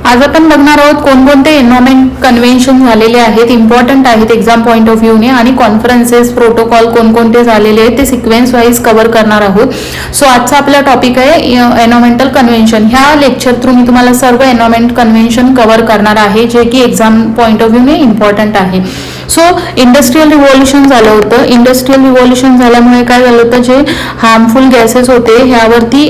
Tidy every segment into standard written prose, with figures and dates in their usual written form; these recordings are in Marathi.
आज आपण बघणार आहोत कोणकोणते एन्व्हायरमेंट कन्व्हेन्शन झालेले आहेत, इम्पॉर्टंट आहेत एक्झाम पॉईंट ऑफ व्ह्यूने, आणि कॉन्फरन्सेस प्रोटोकॉल कोणकोणते झालेले आहेत ते सिक्वेन्स वाईज कव्हर करणार आहोत. सो आजचा आपला टॉपिक आहे एन्व्हायरमेंटल कन्व्हेन्शन. ह्या लेक्चर थ्रू मी तुम्हाला सर्व एन्व्हायरमेंट कन्व्हेन्शन कव्हर करणार आहे जे की एक्झाम पॉईंट ऑफ व्ह्यूने इम्पॉर्टंट आहे. सो इंडस्ट्रियल रिव्हॉल्युशन झालं होतं. इंडस्ट्रियल रिव्हॉल्युशन झाल्यामुळे काय झालं होतं, जे हार्मफुल गॅसेस होते ह्यावरती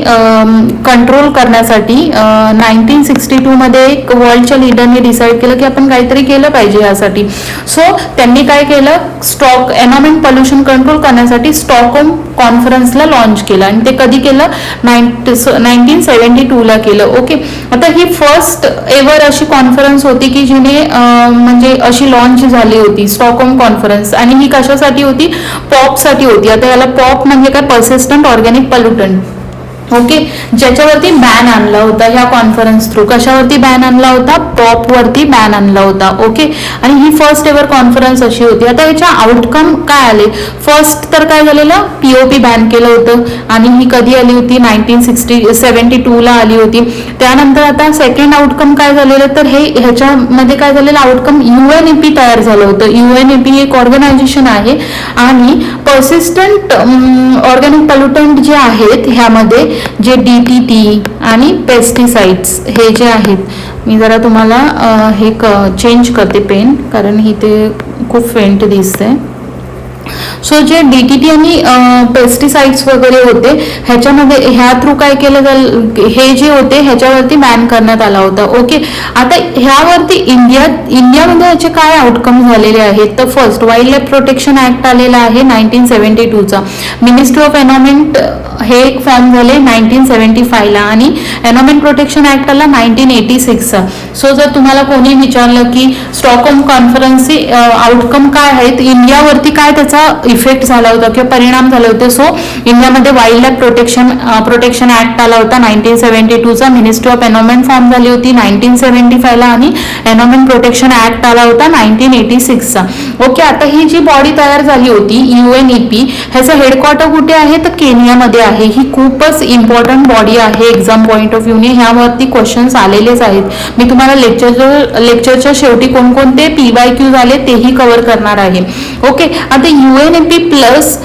कंट्रोल करण्यासाठी 1962 मध्ये एक वर्ल्डच्या लीडरने डिसाईड केलं की आपण काहीतरी केलं पाहिजे यासाठी. सो त्यांनी काय केलं, एन्व्हायरमेंट पोल्युशन कंट्रोल करण्यासाठी स्टॉकहोम कॉन्फरन्सला लॉन्च केलं, आणि ते कधी केलं, 1972 ला केलं. ओके, आता ही फर्स्ट एव्हर अशी कॉन्फरन्स होती की जिने म्हणजे अशी लॉन्च झाली होती स्टॉकहोम कॉन्फरन्स, आणि ही कशासाठी होती, पॉपसाठी होती. आता याला पॉप म्हणजे काय, पर्सिस्टंट ऑर्गॅनिक पोल्युटंट. ओके, ज्याच्यावरती बॅन आणला होता ह्या कॉन्फरन्स थ्रू. कशावरती बॅन आणला होता, पॉप वरती बॅन आणला होता. ओके, आणि ही फर्स्ट एव्हर कॉन्फरन्स अशी होती. आता याच्या आउटकम काय आले, फर्स्ट तर काय झालेलं, पीओपी बॅन केलं होतं, आणि ही कधी आली होती, 1972 ला आली होती. त्यानंतर आता सेकंड आउटकम काय झालेलं, तर हे ह्याच्यामध्ये काय झालेलं आउटकम, UNEP तयार झालं होतं. UNEP एक ऑर्गनायझेशन आहे, आणि पर्सिस्टंट ऑर्गॅनिक पोल्युटंट जे आहेत ह्यामध्ये जे DDT आणि पेस्टिसाइड्स हे जे आहेत, मी जरा तुम्हाला हे चेंज करते पेन, कारण ही ते खूप फेंट दिसते. सो जे DDT आणि पेस्टिसाइड्स वगैरे होते ह्याच्यामध्ये ह्या थ्रू काय केलं, हे जे होते ह्याच्यावरती बॅन करण्यात आला होता. ओके, आता ह्यावरती इंडियामध्ये ह्याचे काय आउटकम झालेले आहेत, तर first wild life protection act आलेला आहे 1972 चा. मिनिस्ट्री ऑफ एन्व्हायरमेंट हे एक फॉर्म झाले 1975 ला, आणि एन्व्हायरमेंट प्रोटेक्शन ऍक्ट आला 1986 चा. सो जर तुम्हाला कोणी विचारलं की स्टॉकहोम कॉन्फरन्सचे आउटकम काय आहेत, इंडियावरती काय त्याचा इफेक्ट झाला होता किंवा परिणाम झाले होते, सो इंडियामध्ये वाईल्ड लाईफ प्रोटेक्शन ऍक्ट आला होता 1972 चा. मिनिस्ट्री ऑफ एन्व्हायरमेंट फॉर्म झाली होती 1975 ला, आणि एन्व्हायरमेंट प्रोटेक्शन ऍक्ट आला होता 1986 चा. ओके, आता ही जी बॉडी तयार झाली होती UNEP, ह्याचं हेडक्वार्टर कुठे आहे, तर केनियामध्ये आहे. ही खूपच इम्पॉर्टंट बॉडी आहे एक्झाम पॉईंट ऑफ व्ह्यूने, ह्यावरती क्वेश्चन्स आलेलेच आहेत. मी तुम्हाला लेक्चरच्या शेवटी कोणकोणते PYQ आले तेही कव्हर करणार आहे. ओके, आता UNEP प्लस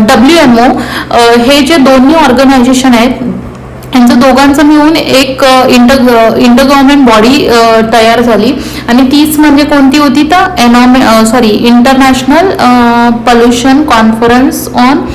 WMO हे जे दोन्ही ऑर्गनायझेशन आहेत यांचं दोघांचं मिळून एक इंटर गव्हर्नमेंट बॉडी तयार झाली, आणि तीच म्हणजे कोणती होती, तर international pollution conference on.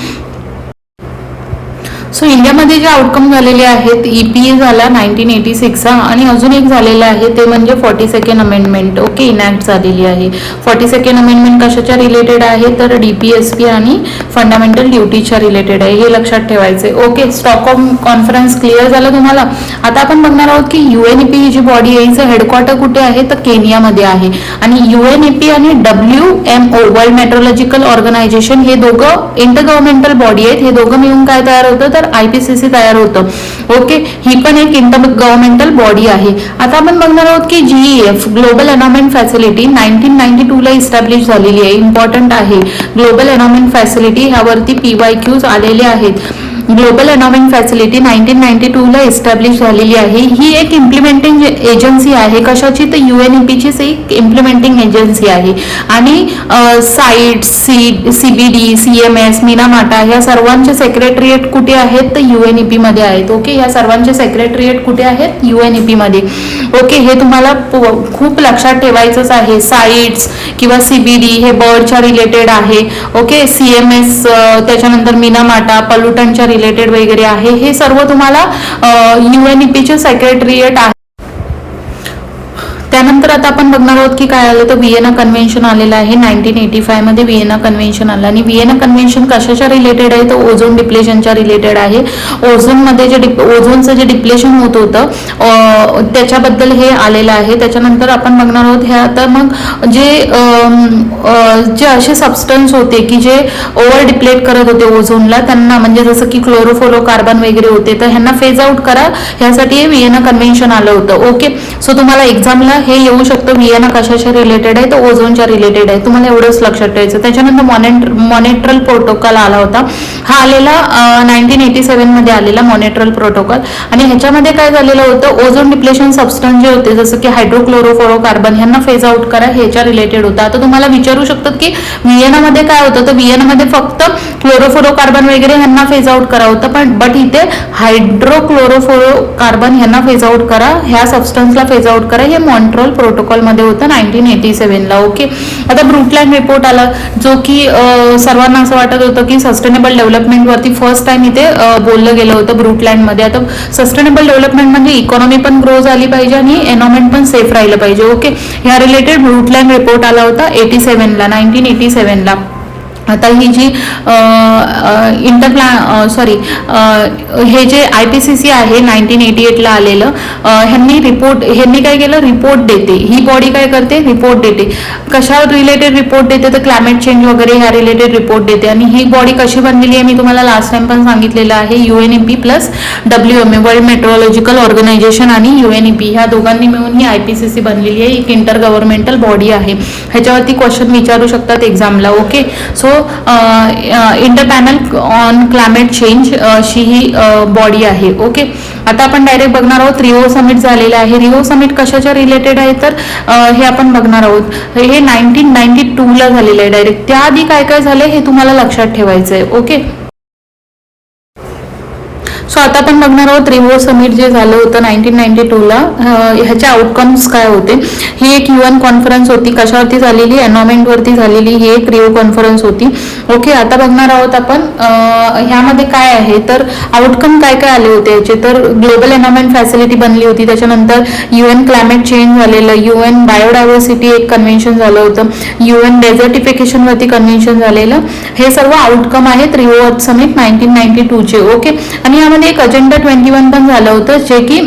So इंडियामध्ये जे आउटकम झालेले आहेत, EPA झाला 1986 चा, आणि अजून एक झालेलं आहे ते म्हणजे 42nd अमेंडमेंट. ओके, इनॅक्ट झालेली आहे. 42nd अमेंडमेंट कशाच्या रिलेटेड आहे, तर DPSP आणि फंडामेंटल ड्युटीच्या रिलेटेड आहे, हे लक्षात ठेवायचे. ओके, स्टॉकहोम कॉन्फरन्स क्लिअर झालं तुम्हाला. आता आपण बघणार आहोत की UNEP ही जी बॉडी आहे हिचं हेडक्वार्टर कुठे आहे, तर केनियामध्ये आहे. आणि UNEP आणि WMO वर्ल्ड मेट्रोलॉजिकल ऑर्गनायझेशन हे दोघं इंटर गव्हर्नमेंटल बॉडी आहेत. हे दोघं मिळून काय तयार होतं, तर IPCC तयार होतं. ओके, ही पण एक इंटर गव्हर्नमेंटल बॉडी आहे. आता आपण बघणार आहोत की GEF ग्लोबल एन्व्हायरमेंट फॅसिलिटी 1992 ला इस्टॅब्लिश झालेली आहे. इम्पॉर्टंट आहे ग्लोबल एन्व्हायरमेंट फॅसिलिटी, ह्यावरती PYQs आलेले आहेत. ग्लोबल एन्व्हायरमेंट फॅसिलिटी 1992 ला इस्टॅब्लिश झालेली आहे. ही एक इम्प्लिमेंटिंग एजन्सी आहे. कशाची, तर UNEP चीच एक इम्प्लिमेंटिंग एजन्सी आहे. आणि साइट्स, CBD, CMS, मिनामाटा ह्या सर्वांचे सेक्रेटरिएट कुठे आहेत, तर UNEP मध्ये आहेत. ओके, ह्या सर्वांचे सेक्रेटरिएट कुठे आहेत, UNEP मध्ये. ओके, हे तुम्हाला खूप लक्षात ठेवायचंच आहे. साइट्स किंवा CBD हे बर्डच्या रिलेटेड आहे. ओके, CMS त्याच्यानंतर मिनामाटा पोल्युटंटच्या रिलेटेड वगैरे आहे. हे सर्व तुम्हाला UNEP चे सेक्रेटरिएट आहे. त्यानंतर आता आपण बघणार आहोत की काय आलं, तर व्हिएना कन्व्हेन्शन आलेलं आहे 1985 मध्ये. व्हिएना कन्व्हेन्शन आलं, आणि व्हिएना कन्व्हेन्शन कशाच्या रिलेटेड आहे, तर ओझोन डिप्लेशनच्या रिलेटेड आहे. ओझोनमध्ये ओझोनचं जे डिप्लेशन होत होतं त्याच्याबद्दल हे आलेलं आहे. त्याच्यानंतर आपण बघणार आहोत ह्या, तर मग जे असे सबस्टन्स होते की जे ओव्हर डिप्लेट करत होते ओझोनला, त्यांना म्हणजे जसं की क्लोरोफ्लोरोकार्बन वगैरे होते, तर ह्यांना फेज आउट करा, ह्यासाठी हे व्हिएना कन्व्हेन्शन आलं होतं. ओके, सो तुम्हाला एक्झामला हे येऊ शकतं. व्हिएना कशाच्या रिलेटेड आहे, तर ओझोनच्या रिलेटेड आहे. तुम्हाला एवढंच लक्षात ठेवायचं. त्याच्यानंतर मॉनिट्रल प्रोटोकॉल आला होता. हा आलेला 1987 मध्ये आलेला मॉनिट्रल प्रोटोकॉल. आणि ह्याच्यामध्ये काय झालेलं होतं, ओझोन डिप्लेशन सबस्टन्स जे होते जसं की हायड्रोक्लोरोफ्लोरोकार्बन ह्यांना फेज आउट करा, ह्याच्या रिलेटेड होता. आता तुम्हाला विचारू शकतात की व्हिएनामध्ये काय होतं, तर व्हिएनामध्ये फक्त क्लोरोफ्लोरोकार्बन वगैरे ह्यांना फेज आउट करा होतं, बट इथे हायड्रोक्लोरोफ्लोरोकार्बन ह्यांना फेज आउट करा, ह्या सबस्टन्सला फेज आउट करा. हे मॉन्ट्रियल प्रोटोकॉल मध्ये होतं 1987 ला. ओके. आता ब्रुटलँड रिपोर्ट आला, जो की सर्वांना असं वाटत होतं की सस्टेनेबल डेव्हलपमेंट वरती फर्स्ट टाइम इथे बोललं गेलं होतं ब्रुटलँड मध्ये. आता सस्टेनेबल डेव्हलपमेंट म्हणजे इकॉनॉमी पण ग्रो झाली पाहिजे आणि एन्व्हायरमेंट पण सेफ राहिलं पाहिजे. ओके. ह्या रिलेटेड ब्रुटलँड रिपोर्ट आला होता 1987 ला. आता ही जी हे जे IPCC आहे 1988 ला आलेलं, ह्यांनी काय केलं, रिपोर्ट देते. ही बॉडी काय करते, रिपोर्ट देते. कशावर रिलेटेड रिपोर्ट देते, तर क्लायमेट चेंज वगैरे ह्या रिलेटेड रिपोर्ट देते. आणि ही बॉडी कशी बनलेली आहे मी तुम्हाला लास्ट टाइम पण सांगितलेलं आहे, UNEP plus WMA world meteorological organisation आणि UNEP ह्या दोघांनी मिळून ही IPCC बनलेली आहे. एक इंटर गव्हर्नमेंटल बॉडी आहे. ह्याच्यावरती क्वेश्चन विचारू शकतात एक्झामला. Okay. So inter panel on climate change अशी ही बॉडी आहे. ओके. आता आपण डायरेक्ट बघणार आहोत रिओ समिट झालेला आहे. रिओ समिट कशाच्या रिलेटेड आहे, तर हे आपण बघणार आहोत. हे 1992 ला झालेलं आहे डायरेक्ट. त्याआधी काय काय झालंय हे तुम्हाला लक्षात ठेवायचं आहे. ओके. सो आता आपण बघणार आहोत रिओ समिट जे झालं होतं 1992 ला, ह्याचे आउटकम्स काय होते. ही एक UN कॉन्फरन्स होती. कशावरती झालेली, एन्व्हायरमेंट वरती झालेली ही एक रिओ कॉन्फरन्स होती. ओके. आता बघणार आहोत आपण ह्यामध्ये काय आहे, तर आउटकम काय काय आले होते याचे. तर ग्लोबल एन्व्हायरमेंट फॅसिलिटी बनली होती. त्याच्यानंतर UN क्लायमेट चेंज झालेलं, UN बायोडायव्हर्सिटी एक कन्व्हेन्शन झालं होतं, UN डेझर्टिफिकेशन वरती कन्व्हेन्शन झालेलं. हे सर्व आउटकम आहेत रिओ समिट 1992 चे. ओके. आणि यामध्ये एक अजेंडा 21 पण झालं होतं, जे की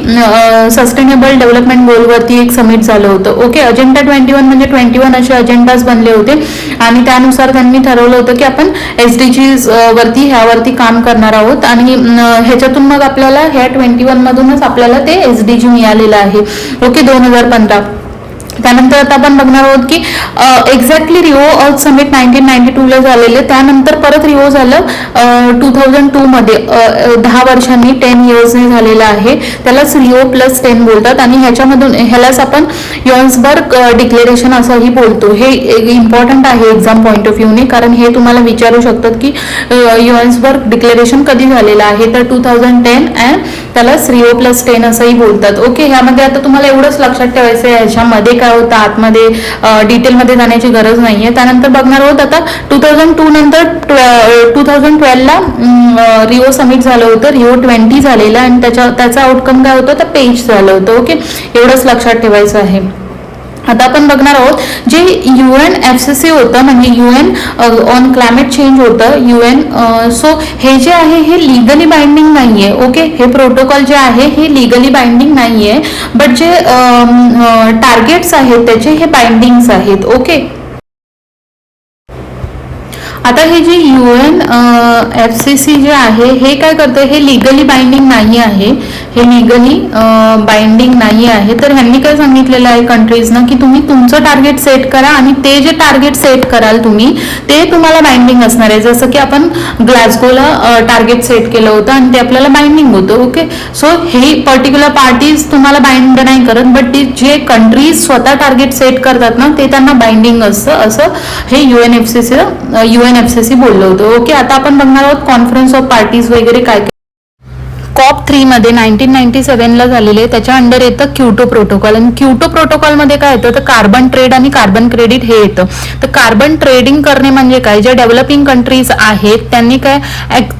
सस्टेनेबल डेव्हलपमेंट गोल वरती एक समिट झालं होतं. ओके. अजेंडा 21 म्हणजे 21 असे अजेंडाज बनले होते आणि त्यानुसार त्यांनी ठरवलं होतं की आपण SDGs वरती ह्यावरती काम करणार आहोत. आणि ह्याच्यातून मग आपल्याला ह्या 21 मधूनच आपल्याला ते SDG मिळालेलं आहे. ओके. 2015. त्यानंतर आता आपण बघणार आहोत की एक्झॅक्टली रिओ अर्थ समिट 1992 ला झालेले. त्यानंतर परत रिओ झालं 2002 मध्ये, 10 वर्षांनी 10 इयर्सने झालेलं आहे. त्यालाच रिओ प्लस 10 बोलतात. आणि ह्यालाच आपण योहान्सबर्ग डिक्लेरेशन असंही बोलतो. हे इम्पॉर्टंट आहे एक्झाम पॉईंट ऑफ व्ह्यूने, कारण हे तुम्हाला विचारू शकतात की योहान्सबर्ग डिक्लेरेशन कधी झालेलं आहे, तर 2010 अँड त्यालाच रिओ प्लस 10 असंही बोलतात. ओके. ह्यामध्ये आता तुम्हाला एवढंच लक्षात ठेवायचं आहे, ह्याच्यामध्ये काय होतं आतमध्ये डिटेलमध्ये जाण्याची गरज नाहीये. त्यानंतर बघणार आहोत आता 2002 नंतर 2012 ला रिओ समिट झालं होतं, रिओ 20 झालेलं आणि त्याचा आउटकम काय होतं, तर पेज झालं होतं. ओके. एवढंच लक्षात ठेवायचं आहे. आता आपण बघणार आहोत जे UNFCCC होतं, म्हणजे UN ऑन क्लायमेट चेंज होतं UN. सो हे जे आहे हे लिगली बाइंडिंग नाहीये. ओके. हे प्रोटोकॉल जे आहे हे लिगली बाइंडिंग नाहीये, बट जे टार्गेट्स आहेत त्याचे हे बाइंडिंग्स आहेत. ओके. आता हे जे UNFCCC जे आहे हे काय करतं, हे लिगली बाइंडिंग नाही आहे. हे लिगली बाइंडिंग नाही आहे. तर ह्यांनी काय सांगितलेलं आहे कंट्रीजना की तुम्ही तुमचं टार्गेट सेट करा आणि ते जे टार्गेट सेट कराल तुम्ही ते तुम्हाला बाइंडिंग असणार आहे. जसं की आपण ग्लासगोला टार्गेट सेट केलं होतं आणि ते आपल्याला बाइंडिंग होतं. ओके. सो हे पर्टिक्युलर पार्टीज तुम्हाला बाइंड नाही करत, बट जे कंट्रीज स्वतः टार्गेट सेट करतात ना ते त्यांना बाइंडिंग असतं, असं हे UNFCCC बोललं होतं. ओके. आता आपण बघणार आहोत कॉन्फरन्स ऑफ पार्टीज वगैरे काय. COP3 मध्ये 1997 ला झालेले, त्याच्या अंडर येतं क्योटो प्रोटोकॉल. आणि क्योटो प्रोटोकॉल मध्ये काय येतं, तर कार्बन ट्रेड आणि कार्बन क्रेडिट हे येतं. तर कार्बन ट्रेडिंग करणे म्हणजे काय, ज्या डेव्हलपिंग कंट्रीज आहेत त्यांनी काय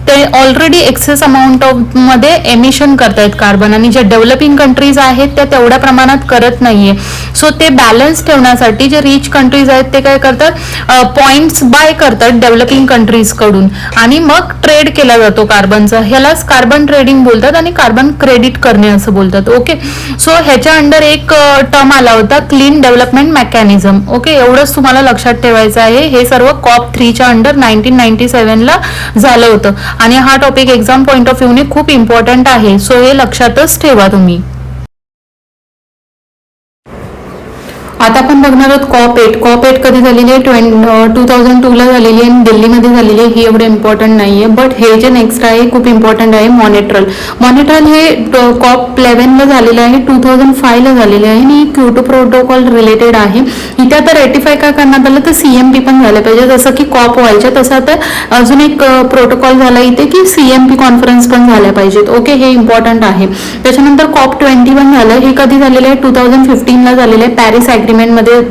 ते ऑलरेडी एक्सेस अमाऊंट ऑफ मध्ये एमिशन करतायत कार्बन, आणि ज्या डेव्हलपिंग कंट्रीज आहेत त्या तेवढ्या प्रमाणात करत नाहीये. सो ते बॅलन्स ठेवण्यासाठी जे रिच कंट्रीज आहेत ते काय करतात, पॉइंट्स बाय करतात डेव्हलपिंग कंट्रीज कडून आणि मग ट्रेड केला जातो कार्बनचा. ह्यालाच कार्बन ट्रेडिंग बोलतात आणि कार्बन क्रेडिट करणे असं बोलतात. ओके. सो ह्याच्या अंडर एक टर्म आला होता क्लीन डेव्हलपमेंट मेकॅनिझम. ओके. एवढंच तुम्हाला लक्षात ठेवायचं आहे. हे सर्व COP3 च्या अंडर 1997 ला झालं होतं आणि हा टॉपिक एक्झाम पॉइंट ऑफ व्ह्यूने खूप इम्पॉर्टंट आहे. सो हे लक्षातच ठेवा तुम्ही. आता आपण बघणार आहोत कॉप 8 कधी झालेली आहे 2002ला झालेली आहे आणि दिल्लीमध्ये झालेली आहे. ही एवढं इम्पॉर्टंट नाही आहे. बट हे जे नेक्स्ट आहे खूप इम्पॉर्टंट आहे. मॉनिट्रल हे कॉप 11ला झालेलं आहे, 2005ला झालेलं आहे आणि क्योटो प्रोटोकॉल रिलेटेड आहे. इथे आता रेटिफाय काय करण्यात आलं तर CMP पण झालं पाहिजे. जसं की कॉप व्हायच्या तसं आता अजून एक प्रोटोकॉल झाला इथे की CMP कॉन्फरन्स पण झाल्या पाहिजेत. ओके, हे इम्पॉर्टंट आहे. त्याच्यानंतर कॉप 21 झालं. हे कधी झालेलं आहे 2015ला झालेलं आहे.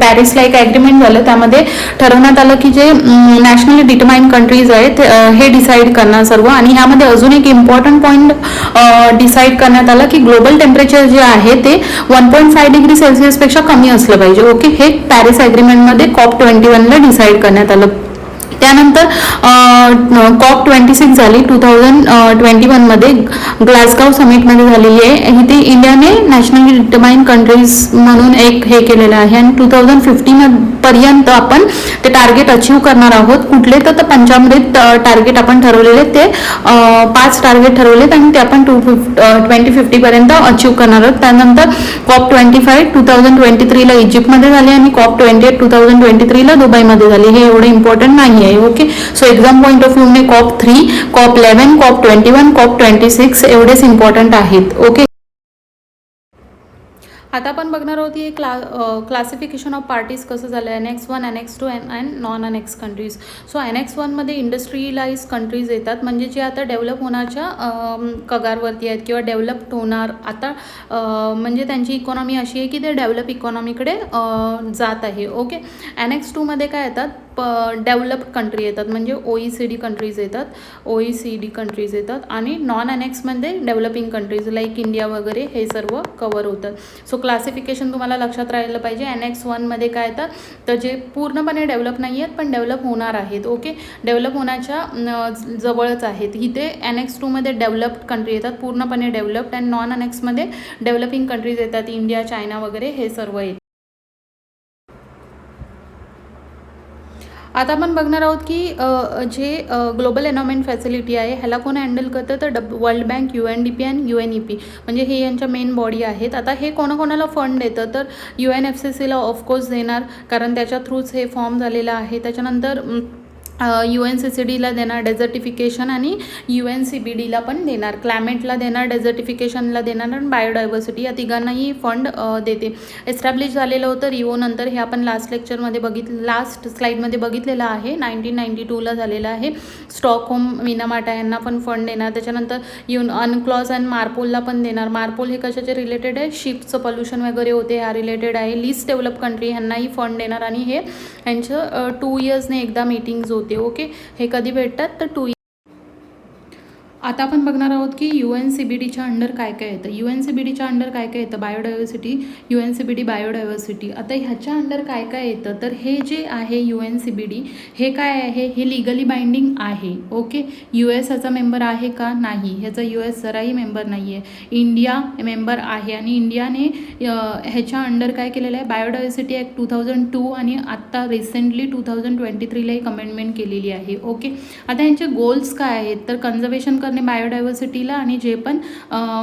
पॅरिसला एक ॲग्रीमेंट झालं. त्यामध्ये ठरवण्यात आलं की जे नॅशनली डिटरमाइंड कंट्रीज आहेत हे डिसाईड करणार सर्व. आणि ह्यामध्ये अजून एक इम्पॉर्टंट पॉईंट डिसाईड करण्यात आलं की ग्लोबल टेम्परेचर जे आहे ते 1.5 डिग्री सेल्सिअसपेक्षा कमी असलं पाहिजे. ओके, हे पॅरिस ॲग्रीमेंटमध्ये कॉप 21ला डिसाईड करण्यात आलं. त्यानंतर कॉप 26 झाली 2021मध्ये ग्लासगाव समिटमध्ये झालेली आहे. इथे इंडियाने नॅशनली डिटरमाइंड कंट्रीज म्हणून एक हे केलेलं आहे आणि 2015 पर्यंत आपण ते टार्गेट अचीव करणार आहोत. कुठले तर पंचामृत टार्गेट आपण ठरवलेले, ते 5 टार्गेट ठरवलेत आणि ते आपण 2050 पर्यंत अचीव करणार आहोत. त्यानंतर कॉप 25 2023ला इजिप्तमध्ये झाली आणि कॉप 28 2023ला दुबईमध्ये झाली. हे एवढे इम्पॉर्टंट नाही आहे. Okay, so exam point of व्ह्यूने कॉप 3, कॉप 11, कॉप 21, कॉप 26 एवढेच इम्पॉर्टंट आहेत. ओके, आता आपण बघणार आहोत हे क्लासिफिकेशन ऑफ पार्टीज कसं झालं आहे. Annex 1, Annex 2 and non annex countries. So Annex 1 मध्ये इंडस्ट्रियलाइज कंट्रीज येतात, म्हणजे जे आता डेव्हलप होण्याच्या कगारवरती आहेत किंवा डेव्हलप्ड होणार आता, म्हणजे त्यांची इकॉनॉमी अशी आहे की ते डेव्हलप इकॉनॉमीकडे जात आहे. ओके, Annex 2 मध्ये काय येतात, डेव्हलप्ड कंट्री येतात, म्हणजे OECD कंट्रीज येतात आणि नॉन अनेक्समध्ये डेव्हलपिंग कंट्रीज लाईक इंडिया वगैरे हे सर्व कवर होतात. सो क्लासिफिकेशन तुम्हाला लक्षात राहिलं पाहिजे. Annex 1 मध्ये काय येतात तर जे पूर्णपणे डेव्हलप नाही आहेत पण डेव्हलप होणार आहेत. ओके, डेव्हलप होण्याच्या जवळच आहेत. इथे Annex 2 मध्ये डेव्हलप्ड कंट्री येतात, पूर्णपणे डेव्हलप्ड, आणि नॉन अनेक्समध्ये डेव्हलपिंग कंट्रीज येतात, इंडिया, चायना वगैरे हे सर्व येतात. आता आपण बघणार आहोत की जे ग्लोबल एन्व्हायरमेंट फॅसिलिटी आहे ह्याला कोण हँडल करतं तर वर्ल्ड बँक, UNDP आणि UNEP, म्हणजे हे यांच्या मेन बॉडी आहेत. आता हे कोणाकोणाला फंड देतं तर UNFCCला ऑफकोर्स देणार, कारण त्याच्या थ्रूच हे फॉर्म झालेलं आहे. त्याच्यानंतर UNCCDला देणार डेझर्टिफिकेशन आणि UNCBDला पण देणार, क्लायमेटला देणार, डेझर्टिफिकेशनला देणार आणि बायोडायव्हर्सिटी, या तिघांनाही फंड देते. एस्टॅब्लिश झालेलं होतं रिओ नंतर, हे आपण लास्ट स्लाईडमध्ये बघितलेलं आहे. 1992ला झालेलं आहे. स्टॉकहोम मिनामाटा यांना पण फंड देणार. त्याच्यानंतर अनक्लॉज अँड मार्पोलला पण देणार. मार्पोल हे कशाचे रिलेटेड आहे, शिपचं पोल्युशन वगैरे होते ह्या रिलेटेड आहे. लिस्ट डेव्हलप कंट्री ह्यांनाही फंड देणार आणि हे यांचं 2 इयर्सने एकदा मीटिंग्स होते. ओके, हे कधी भेटतात तर 2 आता आपण बघणार आहोत की UNCBDच्या अंडर काय काय येतं. UNCBDच्या अंडर काय काय येतं, बायोडायव्हर्सिटी, UNCBD बायोडायव्हर्सिटी. आता ह्याच्या अंडर काय काय येतं तर हे जे आहे UNCBD हे काय आहे, हे लिगली बाइंडिंग आहे. ओके, US ह्याचा मेंबर आहे का, नाही, ह्याचा US जराही मेंबर नाही आहे. इंडिया मेंबर आहे आणि इंडियाने ह्याच्या अंडर काय केलेलं आहे, बायोडायव्हर्सिटी ॲक्ट 2002 आणि आत्ता रिसेंटली 2023ला एक अमेंडमेंट केलेली आहे. ओके, आता ह्यांचे गोल्स काय आहेत तर कन्झर्वेशन करणे बायोडायव्हर्सिटीला आणि जे पण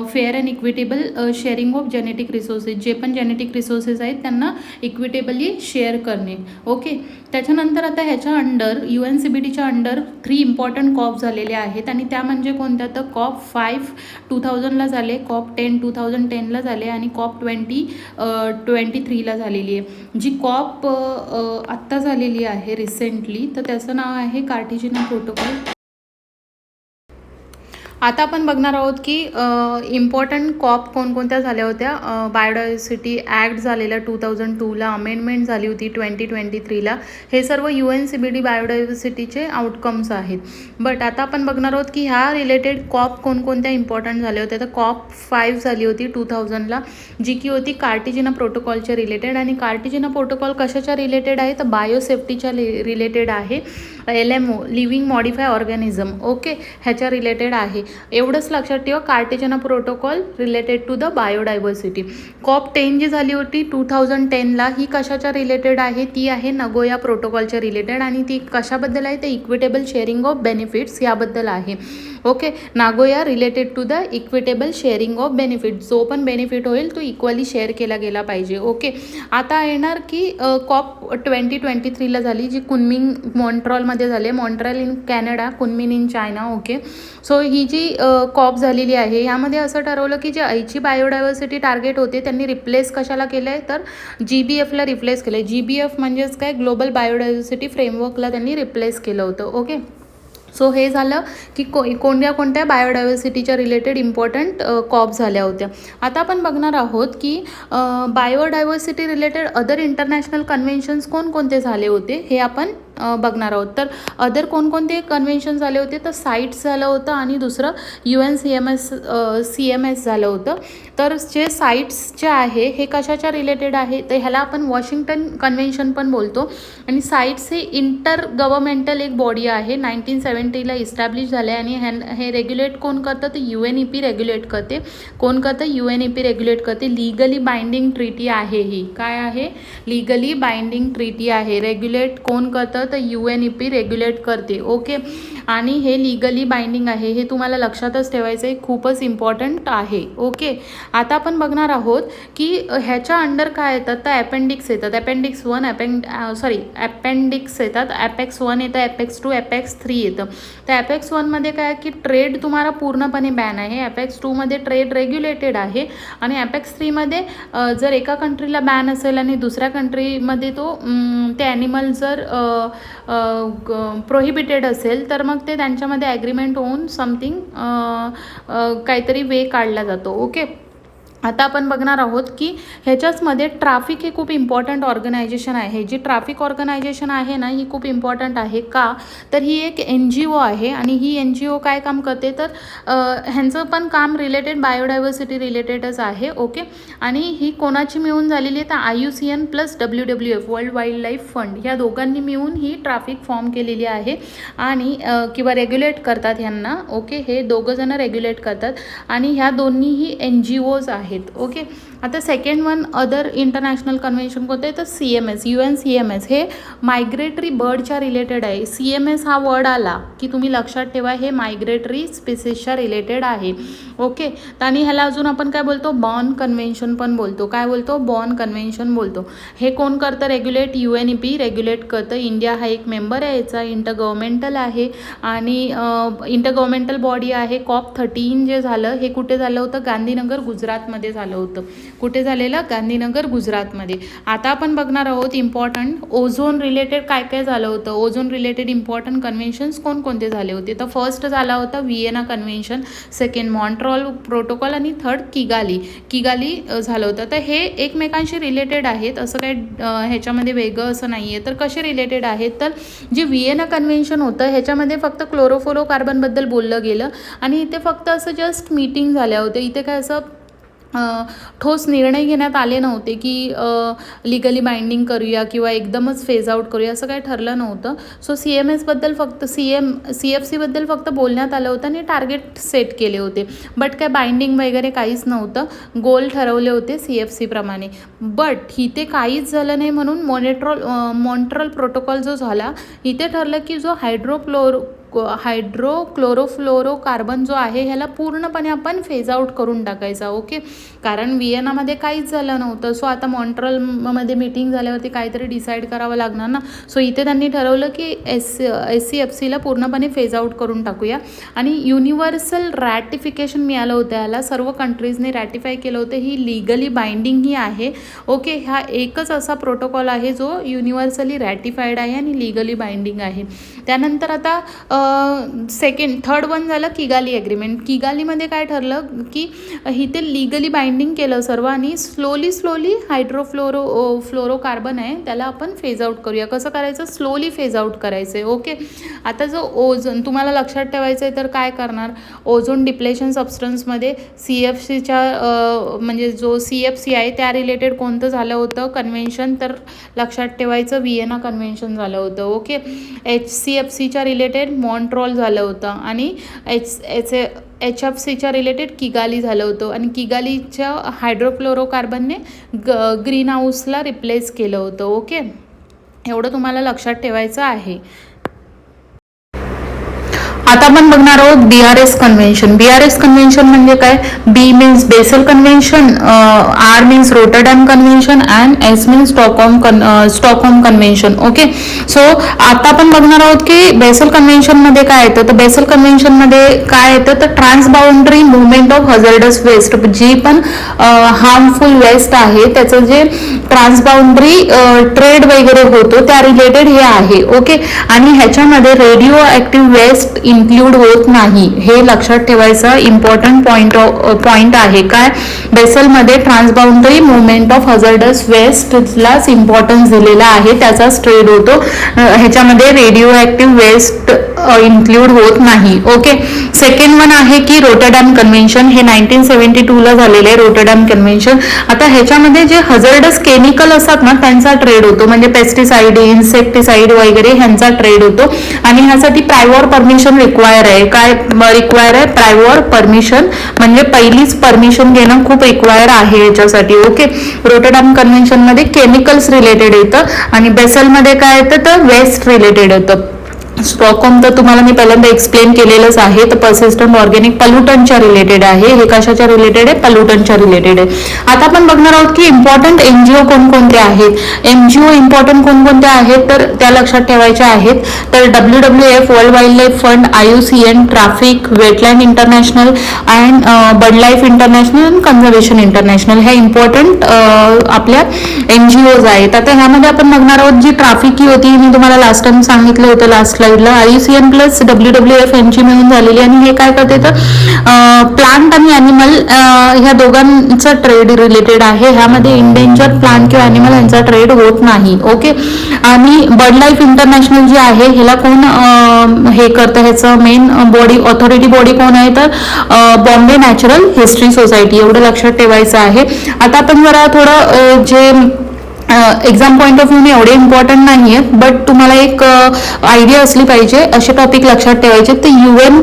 fair and equitable sharing of genetic resources, जे पण जेनेटिक रिसोर्सेस आहेत त्यांना इक्विटेबली शेअर करणे. ओके, त्याच्यानंतर आता ह्याच्या अंडर UNCBDच्या अंडर 3 इम्पॉर्टंट कॉप झालेले आहेत आणि त्या म्हणजे कोणत्या तर कॉप 5 2000ला झाले, कॉप 10 2010ला झाले आणि कॉप 23ला झालेली आहे. जी कॉप आत्ता झालेली आहे रिसेंटली तर त्याचं नाव आहे कार्टेशियन प्रोटोकॉल. आता आपण बघणार आहोत की इम्पॉर्टंट कॉप कोणकोणत्या झाल्या होत्या. बायोडायव्हर्सिटी ॲक्ट झालेला 2002ला, अमेंडमेंट झाली होती 2023ला. हे सर्व UNCBD बायोडायव्हर्सिटीचे आउटकम्स आहेत. बट आता आपण बघणार आहोत की ह्या रिलेटेड कॉप कोणकोणत्या इम्पॉर्टंट झाल्या होत्या. तर कॉप 5 झाली होती 2000ला, जी की होती कार्टेशियन प्रोटोकॉलच्या रिलेटेड. आणि कार्टेशियन प्रोटोकॉल कशाच्या रिलेटेड आहे तर बायोसेफ्टीच्या रिलेटेड आहे. LMO living modified organism, okay, ह्याच्या रिलेटेड आहे. एवढंच लक्षात ठेवा. Cartagena protocol related to the biodiversity. COP10 जी झाली होती 2010ला, ही कशाच्या रिलेटेड आहे? ती आहे नगोया प्रोटोकॉलच्या रिलेटेड, आणि ती कशाबद्दल आहे? ते इक्विटेबल शेअरिंग ऑफ बेनिफिट्स याबद्दल आहे. Okay, Nagoya related to the equitable sharing of benefit. जो पण बेनिफिट होईल तो इक्वली शेअर केला गेला पाहिजे. ओके, आता येणार की COP 2023ला झाली, जी कुनमिंग मॉन्ट्रॉलमध्ये झाली. Montreal in Canada, Kunming in China. Okay, so ही जी COP झालेली आहे, यामध्ये असं ठरवलं की जे आईची बायोडायव्हर्सिटी टार्गेट होते त्यांनी रिप्लेस कशाला केलं आहे? तर GBFला रिप्लेस केलं आहे. GBF म्हणजेच काय? ग्लोबल बायोडायव्हर्सिटी फ्रेमवर्कला त्यांनी रिप्लेस केलं होतं. ओके, सो हे झालं की कोणत्या बायोडायव्हर्सिटीच्या रिलेटेड इम्पॉर्टंट COP झाल्या होत्या. आता आपण बघणार आहोत की biodiversity related other international conventions कोणकोणते झाले होते हे आपण बघणार आहोत. तर अदर कोणकोणते कन्व्हेन्शन झाले होते? तर साईट्स झालं होतं, आणि दुसरं CMS झालं होतं. तर जे साईट्सचे आहे हे कशाच्या रिलेटेड आहे? तर ह्याला आपण वॉशिंग्टन कन्व्हेन्शन पण बोलतो. आणि साईट्स हे इंटर गव्हर्मेंटल एक बॉडी आहे, 1970ला इस्टॅब्लिश झाले, आणि हे रेग्युलेट कोण करतं? तर UNEP रेग्युलेट करते. कोण करतं? UNEP रेग्युलेट करते. लिगली बाइंडिंग ट्रीटी आहे ही. काय आहे? लिगली बाइंडिंग ट्रीटी आहे. रेग्युलेट कोण करतं? तर UNEP रेग्युलेट करते. ओके, आणि हे लिगली बाइंडिंग आहे, हे तुम्हाला लक्षातच ठेवायचं आहे, खूपच इम्पॉर्टंट आहे. ओके, आता आपण बघणार आहोत की ह्याच्या अंडर काय येतात? तर अपेंडिक्स येतात. अपेंडिक्स 1 अपेंडिक्स येतात. अपेक्स 1 येतं, अपेक्स 2, अपेक्स 3 येतं. तर अपेक्स 1मध्ये काय की ट्रेड तुम्हाला पूर्णपणे बॅन आहे. अपेक्स 2मध्ये ट्रेड रेग्युलेटेड आहे, आणि अपेक्स 3मध्ये जर एका कंट्रीला बॅन असेल आणि दुसऱ्या कंट्रीमध्ये ते ॲनिमल जर प्रोहिबिटेड असेल, तर मग ते त्यांच्यामध्ये ॲग्रीमेंट होऊन समथिंग काहीतरी वे काढला जातो. ओके, आता आपण बघणार आहोत की ह्याच्याचमध्ये ट्रॅफिक हे खूप इम्पॉर्टंट ऑर्गनायझेशन आहे. जी ट्रॅफिक ऑर्गनायझेशन आहे ना, ही खूप इम्पॉर्टंट आहे. का? तर ही एक NGO आहे, आणि ही NGO काय काम करते? तर ह्यांचं पण काम रिलेटेड बायोडायव्हर्सिटी रिलेटेडच आहे. ओके, आणि ही कोणाची मिळून झालेली आहे? तर IUCN plus WWF world wild life fund, ह्या दोघांनी मिळून ही ट्रॅफिक फॉर्म केलेली आहे, आणि किंवा रेग्युलेट करतात ह्यांना. ओके, हे दोघं जण रेग्युलेट करतात, आणि ह्या दोन्हीही NGOज आहेत. ओके, आता second one other international convention कोणते? तर CMS, UN CMS, हे मायग्रेटरी बर्डच्या रिलेटेड आहे. CMS हा वर्ड आला की तुम्ही लक्षात ठेवा, हे मायग्रेटरी स्पीसीसच्या रिलेटेड आहे. ओके, आणि ह्याला अजून आपण काय बोलतो? बॉर्न कन्व्हेन्शन पण बोलतो. काय बोलतो? बॉर्न कन्व्हेन्शन बोलतो. हे कोण करतं रेग्युलेट? UNEP रेग्युलेट करतं. इंडिया हा एक मेंबर आहे याचा, इंटरगव्हर्मेंटल आहे, आणि इंटरगव्हर्मेंटल बॉडी आहे. COP 13 जे झालं हे कुठे झालं होतं? गांधीनगर, गुजरातमध्ये झालं होतं. कुठे झालेलं? गांधीनगर, गुजरातमध्ये. आता आपण बघणार आहोत इम्पॉर्टंट ओझोन रिलेटेड काय काय झालं होतं. ओझोन रिलेटेड इम्पॉर्टंट कन्व्हेन्शन्स कोणकोणते झाले होते? तर फर्स्ट झाला होता व्हिएना कन्व्हेन्शन, सेकंड मॉन्ट्रॉल प्रोटोकॉल, आणि थर्ड किगाली झालं होतं. तर हे एकमेकांशी रिलेटेड आहेत, असं काही ह्याच्यामध्ये वेगळं असं नाही आहे. तर कसे रिलेटेड आहेत? तर जे व्हिएना कन्व्हेन्शन होतं ह्याच्यामध्ये फक्त क्लोरोफ्लोरोकार्बनबद्दल बोललं गेलं, आणि इथे फक्त असं जस्ट मीटिंग झाल्या होत्या. इथे काय असं ठोस निर्णय घेण्यात आले नव्हते की लिगली बाइंडिंग करूया किंवा एकदमच फेज आउट करूया, असं काही ठरलं नव्हतं. सो CMSबद्दल फक्त CFCबद्दल फक्त बोलण्यात आलं होतं, आणि टार्गेट सेट केले होते, बट काय बाइंडिंग वगैरे काहीच नव्हतं. गोल ठरवले होते CFC प्रमाणे, बट इथे काहीच झालं नाही. म्हणून मॉन्ट्रॉल प्रोटोकॉल जो झाला, इथे ठरलं की जो हायड्रोक्लोरोफ्लोरोकार्बन जो आहे ह्याला पूर्णपणे आपण फेज आउट करून टाकायचा. ओके, कारण व्हिएनामध्ये काहीच झालं नव्हतं. सो आता मॉन्ट्रॉलमध्ये मीटिंग झाल्यावरती काहीतरी डिसाईड करावं लागणार ना. सो इथे त्यांनी ठरवलं की SCFCला पूर्णपणे फेज आउट करून टाकूया, आणि युनिव्हर्सल रॅटिफिकेशन मिळालं होतं याला. सर्व कंट्रीजने रॅटिफाय केलं होतं. ही लिगली बाइंडिंग ही आहे. ओके, हा एकच असा प्रोटोकॉल आहे जो युनिव्हर्सली रॅटिफाईड आहे आणि लिगली बाइंडिंग आहे. त्यानंतर आता थर्ड वन झालं किगाली ॲग्रीमेंट. किगालीमध्ये काय ठरलं की इथे लिगली बाइंडिंग केलं सर्व आणि स्लोली फ्लोरोकार्बन आहे त्याला आपण फेज आउट करूया. कसं करायचं, स्लोली फेज आउट करायचं आहे. ओके, आता जो ओझोन तुम्हाला लक्षात ठेवायचं आहे तर काय करणार, ओझोन डिप्लेशन सबस्टन्समध्ये CFCच्या म्हणजे जो CFC आहे त्या रिलेटेड कोणतं झालं होतं कन्व्हेन्शन, तर लक्षात ठेवायचं व्हिएना कन्व्हेन्शन झालं होतं. ओके, HCFCच्या रिलेटेड मॉन्ट्रॉल झालं होतं आणि HFCच्या रिलेटेड किगाली झालं होतं आणि किगालीच्या हायड्रोफ्लोरोकार्बनने ग्रीन हाऊसला रिप्लेस केलं होतं. ओके, एवढं तुम्हाला लक्षात ठेवायचं आहे. आता आपण बघणार आहोत BRS कन्व्हेन्शन. BRS कन्व्हेन्शन म्हणजे काय, B means Basel convention, R means Rotterdam convention and S means Stockholm convention. Okay, so आता आपण बघणार आहोत की बेसल कन्व्हेन्शनमध्ये काय येतं. तर बेसल कन्व्हेन्शनमध्ये काय येतं तर ट्रान्सबाउंडरी मुवमेंट ऑफ हझार्डस वेस्ट, जी पण हार्मफुल वेस्ट आहे त्याचं जे ट्रान्सबाउंडरी ट्रेड वगैरे होतो त्या रिलेटेड हे आहे. ओके, आणि ह्याच्यामध्ये रेडिओ ॲक्टिव्ह वेस्ट इन्क्लूड होत नाही, हे लक्षात ठेवायचं इम्पॉर्टंट पॉइंट आहे. काय, बेसलमध्ये ट्रान्सबाउंडरी मुवमेंट ऑफ हझार्डस वेस्टलाच इम्पॉर्टन्स दिलेला आहे, त्याचाच ट्रेड होतो, ह्याच्यामध्ये रेडिओ ॲक्टिव्ह वेस्ट इन्क्लूड होत नाही. ओके, सेकंड वन आहे की रोटरडॅम कन्व्हेन्शन, हे 1972ला झालेलं आहे रोटरडॅम कन्व्हेन्शन. आता ह्याच्यामध्ये जे हझार्डस केमिकल असतात ना त्यांचा ट्रेड होतो, म्हणजे पेस्टिसाइड, इन्सेक्टिसाइड वगैरे ह्यांचा ट्रेड होतो आणि ह्यासाठी प्रायव्हर परमिशन रिक्वायर आहे. काय रिक्वायर आहे, प्रायव्हर परमिशन, म्हणजे पहिलीच परमिशन घेणं खूप रिक्वायर आहे याच्यासाठी. ओके, रोटरडॅम कन्व्हेन्शनमध्ये केमिकल्स रिलेटेड येतं आणि बेसलमध्ये काय येतं तर वेस्ट रिलेटेड येतं. स्टॉकहोम तर तुम्हाला मी पहिल्यांदा एक्सप्लेन केलेलंच आहे, तर पर्सिस्टंट ऑर्गॅनिक पल्युटंटच्या रिलेटेड आहे. हे कशाच्या रिलेटेड आहे, पल्युटंटच्या रिलेटेड आहे. आता आपण बघणार आहोत की इम्पॉर्टंट NGO कोणकोणते आहेत. MGO इम्पॉर्टंट कोणकोणते आहेत तर त्या लक्षात ठेवायच्या आहेत. तर WWF world wild life fund, IUCN, traffic, wetland international and bird life international and conservation international, ह्या इम्पॉर्टंट आपल्या NGOज आहेत. आता ह्यामध्ये आपण बघणार आहोत जी ट्रॅफिक होती, मी तुम्हाला लास्ट टाइम सांगितलं होतं लास्ट स्लाइडला, IUCN प्लस WWF यांची मिळून झालेली आणि हे काय करते तर प्लांट आणि ॲनिमल ह्या दोघांचा ट्रेड रिलेटेड आहे. ह्यामध्ये इंडेंजर प्लांट किंवा ॲनिमल यांचा ट्रेड होत नाही. ओके, आणि बर्ड लाईफ इंटरनॅशनल जी आहे ह्याला कोण हे करतं, ह्याचं मेन बॉडी ऑथॉरिटी बॉडी कोण आहे तर बॉम्बे नॅचरल हिस्ट्री सोसायटी, एवढं लक्षात ठेवायचं आहे. आता आपण जरा थोडं जे एक्झाम पॉईंट ऑफ व्ह्यूने एवढे इम्पॉर्टंट नाही आहेत, बट तुम्हाला एक आयडिया असली पाहिजे, असे टॉपिक लक्षात ठेवायचे. तर UN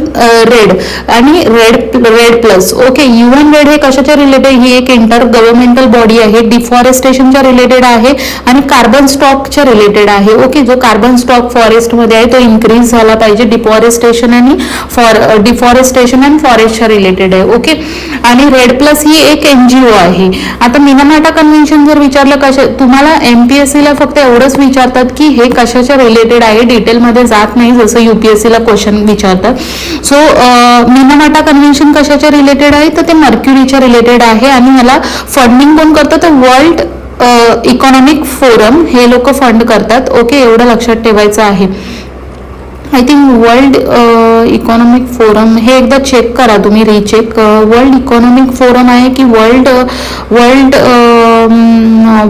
रेड आणि red plus. Okay, UN red हे कशाच्या रिलेटेड, ही एक इंटर गव्हर्नमेंटल बॉडी आहे, डिफॉरेस्टेशनच्या रिलेटेड आहे आणि कार्बन स्टॉकच्या रिलेटेड आहे. ओके, जो कार्बन स्टॉक फॉरेस्टमध्ये आहे तो इन्क्रीज झाला पाहिजे, डिफॉरेस्टेशन अँड फॉरेस्टच्या रिलेटेड आहे. ओके, आणि रेड प्लस ही एक NGO आहे. आता मिनामाटा कन्व्हेन्शन जर विचारलं कशा, तुम्हाला MPSCला फक्त एवढंच विचारतात की हे कशाच्या रिलेटेड आहे, डिटेलमध्ये जात नाही जसं UPSCला क्वेश्चन विचारतात. सो मिनामाटा कन्व्हेन्शन कशाच्या रिलेटेड आहे तर ते मर्क्युरीच्या रिलेटेड आहे आणि ह्याला फंडिंग कोण करतं तर वर्ल्ड इकॉनॉमिक फोरम हे लोक फंड करतात. ओके, एवढं लक्षात ठेवायचं आहे. I think world economic forum, हे एकदा चेक करा तुम्ही, रिचेक. वर्ल्ड इकॉनॉमिक फोरम आहे की वर्ल्ड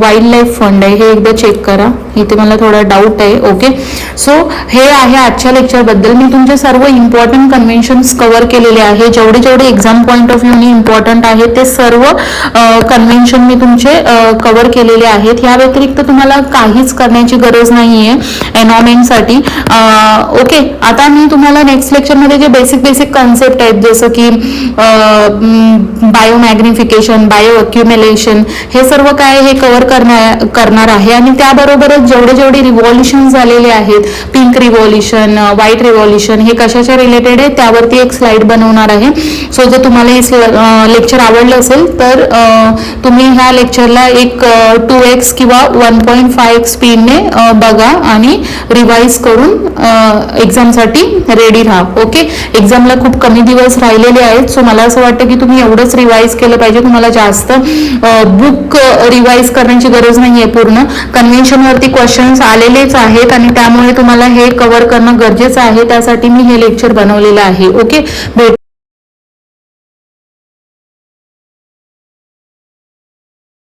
वाईल्ड लाईफ फंड आहे, हे एकदा चेक करा, इथे मला थोडा डाऊट आहे. ओके, सो हे आहे आजच्या लेक्चरबद्दल. मी तुमचे सर्व इम्पॉर्टंट कन्व्हेन्शन्स कव्हर केलेले आहे, जेवढे एक्झाम पॉईंट ऑफ व्ह्यूने इम्पॉर्टंट आहे ते सर्व कन्व्हेन्शन मी तुमचे कव्हर केलेले आहेत. ह्या व्यतिरिक्त तुम्हाला काहीच करण्याची गरज नाही आहे एनॉमेंटसाठी. ओके, आता मी तुम्हाला नेक्स्ट लेक्चरमध्ये जे बेसिक कन्सेप्ट आहेत जसं की बायोमॅग्निफिकेशन, बायो अक्युम्युलेशन, हे सर्व काय हे कव्हर करणार आहे आणि त्याबरोबरच जेवढे रिव्हॉल्युशन झालेले आहेत, पिंक रिव्हॉल्युशन, व्हाईट रिव्हॉल्युशन, हे कशाच्या रिलेटेड आहे त्यावरती एक स्लाइड बनवणार आहे. सो जर तुम्हाला हे लेक्चर आवडलं असेल तर तुम्ही ह्या लेक्चरला एक 2x किंवा 1.5x स्पीडने बघा आणि रिवाइज करून एक्झामसाठी रेडी राहा. ओके, एक्झामला खूप कमी दिवस राहिलेले आहेत, सो मला असं वाटतं की तुम्ही एवढंच रिवाइज केलं पाहिजे. तुम्हाला जास्त बुक रिवाइज गेस करण्याची गरज नाहीये. पूर्ण कन्व्हेन्शनवरती क्वेश्चन्स आलेलेच आहेत आणि त्यामुळे तुम्हाला हे कव्हर करणं गरजेचं आहे. त्यासाठी मी हे लेक्चर बनवलेलं आहे. ओके, भेट